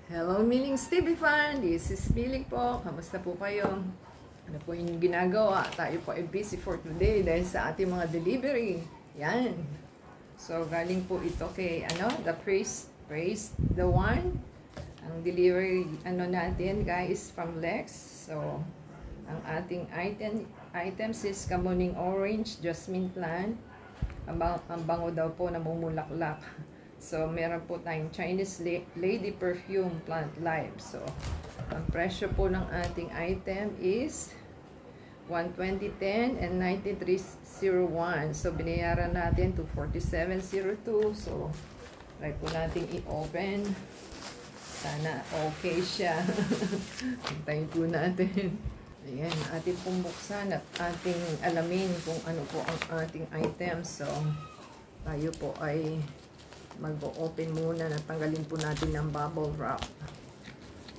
Hello, Miling Stevie Fan! This is Miling po. Kamusta po kayo? Ano po yung ginagawa? Tayo po ay busy for today dahil sa ating mga delivery. Yan. So, galing po ito kay, the Praise the One. Ang delivery, natin, guys, from Lex. So, ang ating items is Kamuning Orange, Jasmine Plant. Ang bango daw po, namumulaklak. So, meron po tayong Chinese Lady Perfume Plant Live. So, ang presyo po ng ating item is 120.10 and 93.01. So, binayaran natin to 47.02. So, try po natin i-open. Sana okay siya. Hintayin po natin. Ayan, ating pong buksan at ating alamin kung ano po ang ating item. So, tayo po ay mag-open muna, natanggalin po natin ng bubble wrap.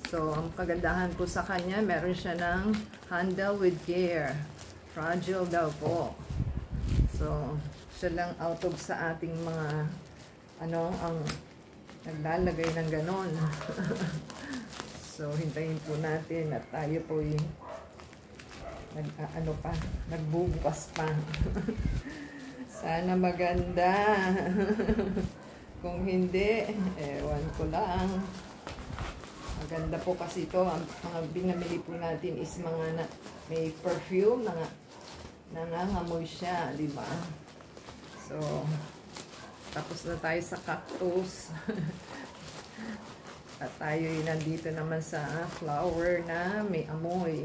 So, ang kagandahan po sa kanya, meron siya ng handle with care. Fragile daw po. So, siya lang out of sa ating mga, ang naglalagay ng ganon. So, hintayin po natin at tayo po yung nagbubukas pa. Sana maganda. Kung hindi, ewan ko lang. Maganda po kasi ito. Ang mga binamili po natin is mga may perfume, nangangamoy siya, di ba? So, tapos na tayo sa cactus. At tayo nandito naman sa flower na may amoy.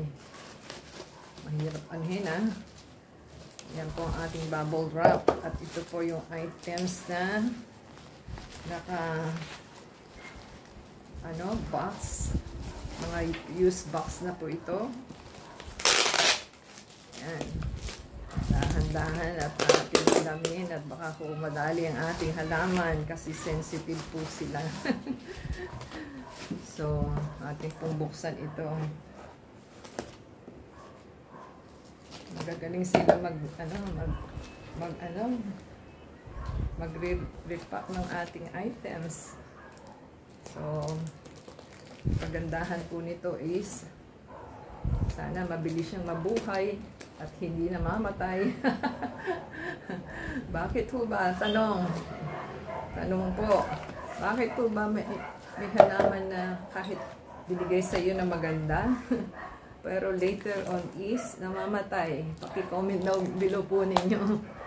Mahirap anhin, ha? Yan po ang ating bubble wrap. At ito po yung items na box. Mga used box na po ito. Yan. Dahan-dahan at ating alamin at baka kung madali ang ating halaman kasi sensitive po sila. So, ating pong buksan ito. Magagaling sila mag-repack ng ating items. So, kagandahan po nito is sana mabilis siyang mabuhay at hindi namamatay. Bakit po ba? Tanong po, bakit po ba may halaman na kahit binigay sa iyo na maganda pero later on is namamatay? Paki-comment daw below po ninyo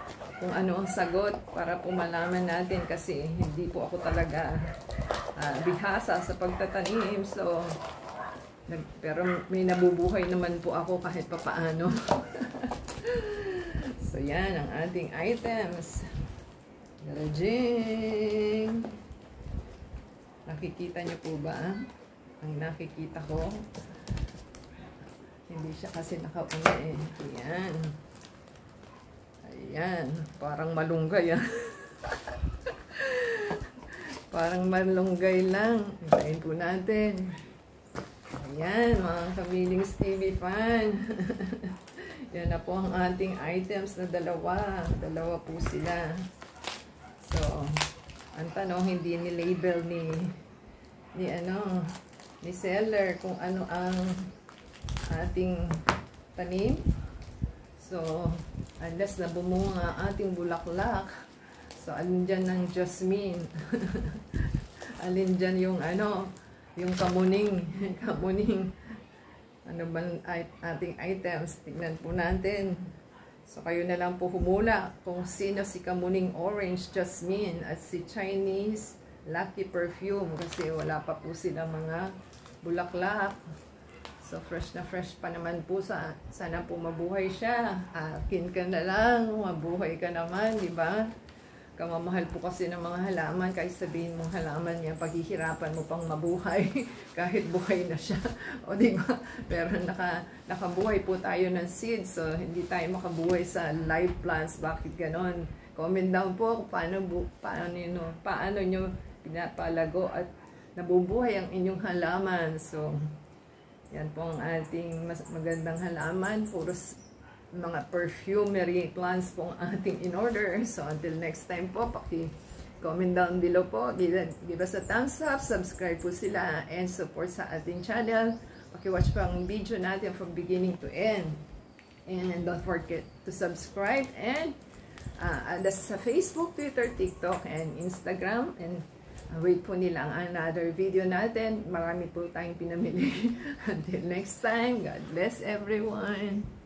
kung ano ang sagot para po malaman natin kasi hindi po ako talaga bihasa sa pagtatanim. So, pero may nabubuhay naman po ako kahit papaano. So, yan ang ating items. Garajing! Nakikita niyo po ba? Ang nakikita ko. Hindi siya kasi nakauna eh. Ayan. Ayan. Parang malunggay ah. Parang malunggay lang. Hintayin po natin. Ayan, mga Kamiling Stevie Fan. Yan na po ang ating items na dalawa. Dalawa po sila. So, ang tanong, hindi ni-label ni seller kung ano ang ating tanim. So, unless na bumunga ating bulaklak. So, alin dyan ng jasmine. Alin dyan yung yung kamuning. Ano ba ating items? Tignan po natin. So, kayo na lang po humula kung sino si Kamuning Orange Jasmine at si Chinese Lucky Perfume kasi wala pa po silang mga bulaklak. So, fresh na fresh pa naman po. Sana po mabuhay siya. Akin ka na lang. Mabuhay ka naman, di ba? Kamamahal po kasi ng mga halaman. Kahit sabihin mong halaman niya, paghihirapan mo pang mabuhay. Kahit buhay na siya. O, di ba? Pero nakabuhay po tayo ng seeds. So, hindi tayo makabuhay sa live plants. Bakit ganon? Comment down po kung paano nyo pinapalago at nabubuhay ang inyong halaman. So, yan po ang ating magandang halaman. Puros mga perfumery plants po ang ating in order. So, until next time po, Comment down below po. Give us a thumbs up. Subscribe po sila. And support sa ating channel. Paki-watch pa ang video natin from beginning to end. And don't forget to subscribe. And sa Facebook, Twitter, TikTok, and Instagram. And wait po nila ang another video natin. Marami po tayong pinamili. Until next time, God bless everyone.